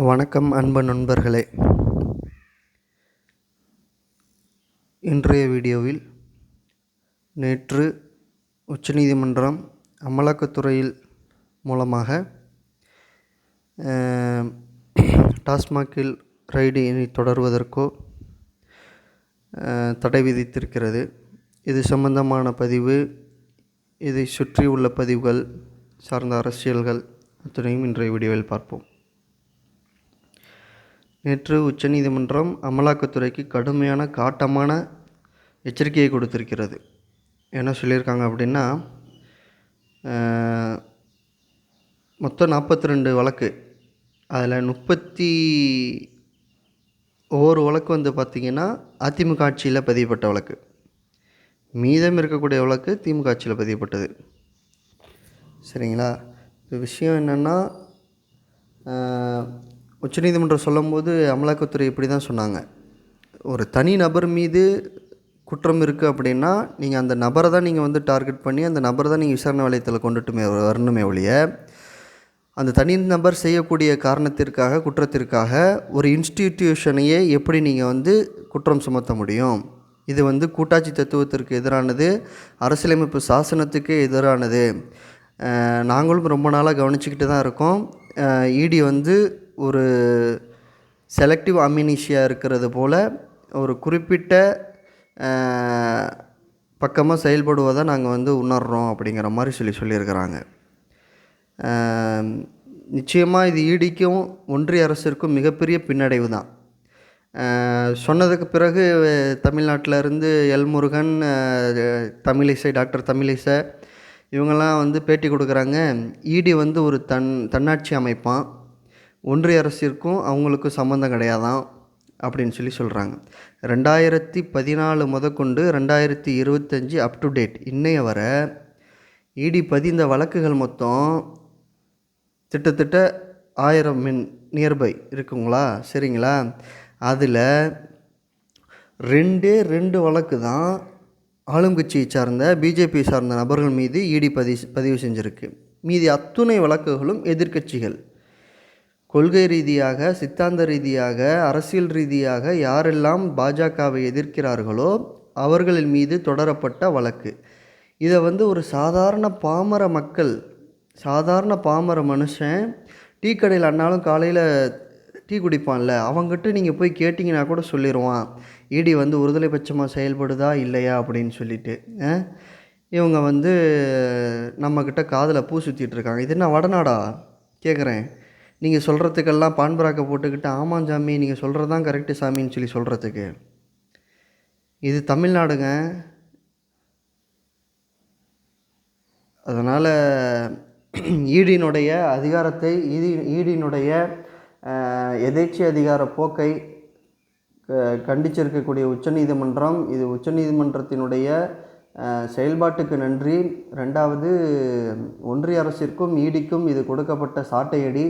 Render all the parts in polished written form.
வணக்கம் அன்பு நண்பர்களே. இன்றைய வீடியோவில் நேற்று உச்சநீதிமன்றம் அமலாக்கத்துறையில் மூலமாக டாஸ்மாகில் ரைடு இனி தொடர்வதற்கோ தடை விதித்திருக்கிறது. இது சம்பந்தமான பதிவு, இதை சுற்றியுள்ள பதிவுகள் சார்ந்த அரசியல்கள் அத்தனையும் இன்றைய வீடியோவில் பார்ப்போம். நேற்று உச்சநீதிமன்றம் அமலாக்கத்துறைக்கு கடுமையான காட்டமான எச்சரிக்கையை கொடுத்திருக்கிறது. என்ன சொல்லியிருக்காங்க அப்படின்னா, மொத்தம் 42 வழக்கு, அதில் 31 வழக்கு வந்து பார்த்திங்கன்னா அதிமுக ஆட்சியில் பதியப்பட்ட வழக்கு, மீதம் இருக்கக்கூடிய வழக்கு திமுக ஆட்சியில் பதியப்பட்டது. சரிங்களா? இப்போ விஷயம் என்னென்னா, உச்சநீதிமன்றம் சொல்லும்போது அமலாக்கத்துறை இப்படி தான் சொன்னாங்க. ஒரு தனி நபர் மீது குற்றம் இருக்குது அப்படின்னா நீங்கள் அந்த நபரை தான் நீங்கள் வந்து டார்கெட் பண்ணி அந்த நபரை தான் நீங்கள் விசாரணை வளையத்தில் கொண்டுட்டுமே வரணுமே ஒழிய, அந்த தனி நபர் செய்யக்கூடிய காரணத்திற்காக குற்றத்திற்காக ஒரு இன்ஸ்டிடியூஷனையே எப்படி நீங்கள் வந்து குற்றம் சுமத்த முடியும்? இது வந்து கூட்டாட்சி தத்துவத்திற்கு எதிரானது, அரசியலமைப்பு சாசனத்துக்கு எதிரானது. நாங்களும் ரொம்ப நாளாக கவனிச்சுக்கிட்டு தான் இருக்கோம். இடி வந்து ஒரு செலக்டிவ் அம்னீசியா இருக்கிறது போல் ஒரு குறிப்பிட்ட பக்கமாக செயல்படுவதை நாங்கள் வந்து உணர்கிறோம் அப்படிங்கிற மாதிரி சொல்லியிருக்கிறாங்க. நிச்சயமாக இது இடிக்கும் ஒன்றிய அரசிற்கும் மிகப்பெரிய பின்னடைவு தான். சொன்னதுக்கு பிறகு தமிழ்நாட்டில் இருந்து எல் முருகன், தமிழிசை, டாக்டர் தமிழிசை இவங்கெல்லாம் வந்து பேட்டி கொடுக்குறாங்க. இடி வந்து ஒரு தன்னாட்சி அமைப்பான், ஒன்றிய அரசிற்கும் அவங்களுக்கும் சம்மந்தம் கிடையாதான் அப்படின்னு சொல்கிறாங்க. 2014 முதற்கொண்டு 2025 அப் டு டேட் இன்னைய வர இடி பதிந்த வழக்குகள் மொத்தம் கிட்டத்தட்ட 1000 நியர்பை இருக்குங்களா? சரிங்களா? அதில் 2 வழக்கு தான் ஆளுங்கட்சியை சார்ந்த பிஜேபி சார்ந்த நபர்கள் மீது இடி பதிவு செஞ்சுருக்கு. மீதி அத்துணை வழக்குகளும் எதிர்க்கட்சிகள், கொள்கை ரீதியாக, சித்தாந்த ரீதியாக, அரசியல் ரீதியாக யாரெல்லாம் பாஜகவை எதிர்க்கிறார்களோ அவர்களின் மீது தொடரப்பட்ட வழக்கு. இதை வந்து ஒரு சாதாரண பாமர மனுஷன் டீ கடையில் அண்ணாலும் காலையில் டீ குடிப்பான்ல, அவங்ககிட்ட நீங்கள் போய் கேட்டிங்கன்னா கூட சொல்லிடுவான் இடி வந்து ஒருதலை பட்சமாக செயல்படுதா இல்லையா அப்படின்னு சொல்லிட்டு. இவங்க வந்து நம்மக்கிட்ட காதில் பூ சுற்றிட்டுருக்காங்க. இது என்ன வடநாடா கேட்குறேன்? நீங்கள் சொல்கிறதுக்கெல்லாம் பான்பராக்கை போட்டுக்கிட்டு ஆமாம் சாமி நீங்கள் சொல்கிறது தான் கரெக்டு சாமின்னு சொல்கிறதுக்கு. இது தமிழ்நாடுங்க. அதனால் ஈடினுடைய அதிகாரத்தை, ஈடினுடைய எதேச்சி அதிகார போக்கை கண்டிச்சிருக்கக்கூடிய உச்சநீதிமன்றம், இது உச்சநீதிமன்றத்தினுடைய செயல்பாட்டுக்கு நன்றி. 2வது, ஒன்றிய அரசிற்கும் ஈடிக்கும் இது கொடுக்கப்பட்ட சாட்டையடி.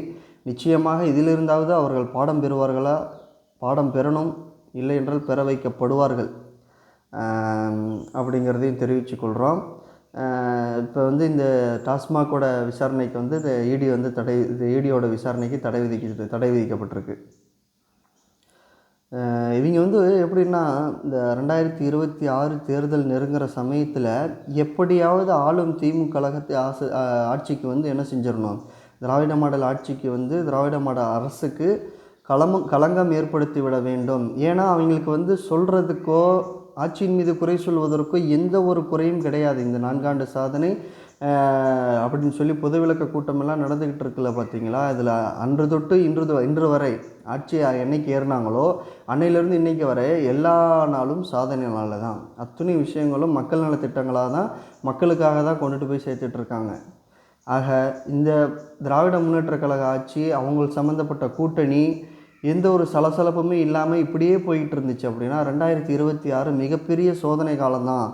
நிச்சயமாக இதிலிருந்தாவது அவர்கள் பாடம் பெறணும், இல்லை என்றால் பெற வைக்கப்படுவார்கள் அப்படிங்கிறதையும் தெரிவித்துக்கொள்கிறோம். இப்போ வந்து இந்த டாஸ்மாகோட விசாரணைக்கு வந்து இடி வந்து இடியோட விசாரணைக்கு தடை விதிக்கப்பட்டிருக்கு. இவங்க வந்து எப்படின்னா, இந்த 2026 தேர்தல் நெருங்குகிற சமயத்தில் எப்படியாவது ஆளும் திமுக கழகத்தை ஆட்சிக்கு வந்து என்ன செஞ்சிடணும், திராவிட மாடல் ஆட்சிக்கு வந்து திராவிட மாடல் அரசுக்கு களங்கம் ஏற்படுத்தி விட வேண்டும். ஏன்னா அவங்களுக்கு வந்து சொல்கிறதுக்கோ ஆட்சியின் மீது குறை சொல்வதற்கோ எந்த ஒரு குறையும் கிடையாது. இந்த 4 ஆண்டு சாதனை அப்படின்னு சொல்லி பொது விளக்க கூட்டமெல்லாம் நடந்துக்கிட்டு இருக்குல்ல, பார்த்தீங்களா? இதில் அன்று தொட்டு இன்று வரை ஆட்சி என்னைக்கு ஏறினாங்களோ அன்னையிலேருந்து இன்றைக்கி வரை எல்லா நாளும் சாதனை நாளில் தான். அத்தனை விஷயங்களும் மக்கள் நலத்திட்டங்களாக தான், மக்களுக்காக தான் கொண்டுட்டு போய் சேர்த்துட்ருக்காங்க. ஆக இந்த திராவிட முன்னேற்ற கழக ஆட்சி, அவங்களுக்கு சம்மந்தப்பட்ட கூட்டணி எந்த ஒரு சலசலப்புமே இல்லாமல் இப்படியே போய்கிட்டு இருந்துச்சு அப்படின்னா 2026 மிகப்பெரிய சோதனை காலம்தான்.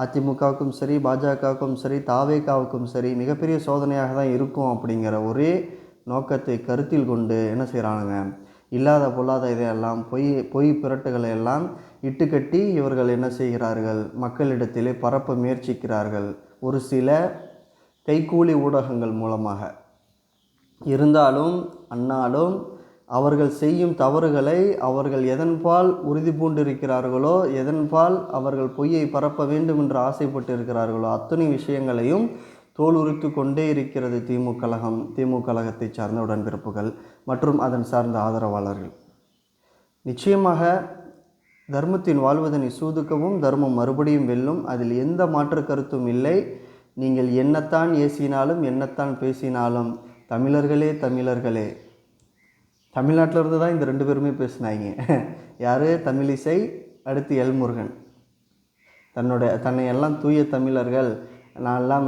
அதிமுகவுக்கும் சரி, பாஜகவுக்கும் சரி, தாவேகாவுக்கும் சரி மிகப்பெரிய சோதனையாக தான் இருக்கும் அப்படிங்கிற ஒரே நோக்கத்தை கருத்தில் கொண்டு என்ன செய்கிறானுங்க, இல்லாத பொல்லாத இதையெல்லாம் பொய் புரட்டுகளை எல்லாம் இட்டுக்கட்டி இவர்கள் என்ன செய்கிறார்கள், மக்களிடத்திலே பரப்ப முயற்சிக்கிறார்கள், ஒரு சில கைக்கூலி ஊடகங்கள் மூலமாக. இருந்தாலும் அண்ணாலும் அவர்கள் செய்யும் தவறுகளை அவர்கள் எதன்பால் உறுதி பூண்டிருக்கிறார்களோ, எதன்பால் அவர்கள் பொய்யை பரப்ப வேண்டும் என்று ஆசைப்பட்டு இருக்கிறார்களோ அத்தனை விஷயங்களையும் தோல் உரித்து கொண்டே இருக்கிறது திமுக கழகத்தை சார்ந்த உடன்பிறப்புகள் மற்றும் அதன் சார்ந்த ஆதரவாளர்கள். நிச்சயமாக தர்மத்தின் வாழ்வதனை சூதுக்கவும் தர்மம் மறுபடியும் வெல்லும். அதில் எந்த மாற்று கருத்தும் இல்லை. நீங்கள் என்னத்தான் ஏசினாலும் என்னத்தான் பேசினாலும் தமிழர்களே. தமிழ்நாட்டிலிருந்து தான் இந்த 2 பேருமே பேசினாங்க. யார்? தமிழிசை, அடுத்து எல்முருகன். தன்னை எல்லாம் தூய தமிழர்கள், நான் எல்லாம்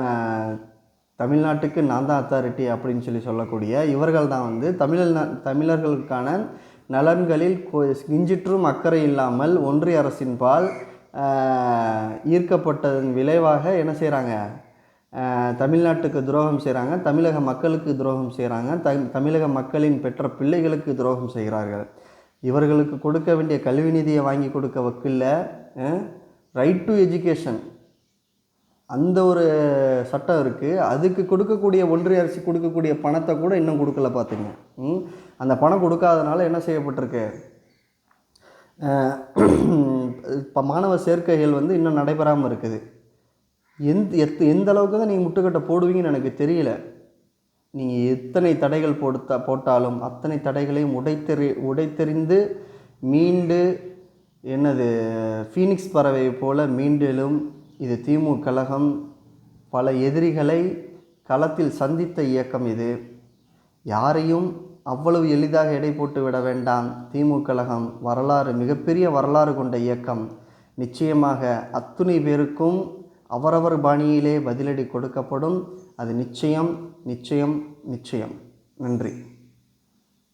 தமிழ்நாட்டுக்கு நான் தான் அத்தாரிட்டி அப்படின்னு சொல்லக்கூடிய இவர்கள் தான் வந்து தமிழர்களுக்கான நலன்களில் கிஞ்சிற்றும் அக்கறை இல்லாமல் ஒன்றிய அரசின் பால் ஈர்க்கப்பட்டதன் விளைவாக என்ன செய்கிறாங்க? தமிழ்நாட்டுக்கு துரோகம் செய்கிறாங்க, தமிழக மக்களுக்கு துரோகம் செய்கிறாங்க, தமிழக மக்களின் பெற்ற பிள்ளைகளுக்கு துரோகம் செய்கிறார்கள். இவர்களுக்கு கொடுக்க வேண்டிய கல்வி நிதியை வாங்கி கொடுக்க வக்கில்ல. ரைட் டு எஜுகேஷன் அந்த ஒரு சட்டம் இருக்குது. அதுக்கு கொடுக்கக்கூடிய ஒன்றிய அரசு கொடுக்கக்கூடிய பணத்தை கூட இன்னும் கொடுக்கல பார்த்துங்க. அந்த பணம் கொடுக்காதனால என்ன செய்யப்பட்டிருக்கு? இப்போ மாணவர் சேர்க்கைகள் வந்து இன்னும் நடைபெறாமல் இருக்குது. எந்த அளவுக்கு தான் நீங்கள் முட்டுக்கட்டை போடுவீங்கன்னு எனக்கு தெரியல. நீங்கள் எத்தனை தடைகள் போட்டாலும் அத்தனை தடைகளையும் உடைத்தெறிந்து மீண்டு ஃபீனிக்ஸ் பறவை போல மீண்டெழும் இது திமுக கழகம். பல எதிரிகளை களத்தில் சந்தித்த இயக்கம் இது. யாரையும் அவ்வளவு எளிதாக எடை போட்டு விட வேண்டாம். திமுக கழகம் மிகப்பெரிய வரலாறு கொண்ட இயக்கம். நிச்சயமாக அத்துணை பேருக்கும் அவரவர் பாணியிலே பதிலடி கொடுக்கப்படும். அது நிச்சயம். நன்றி.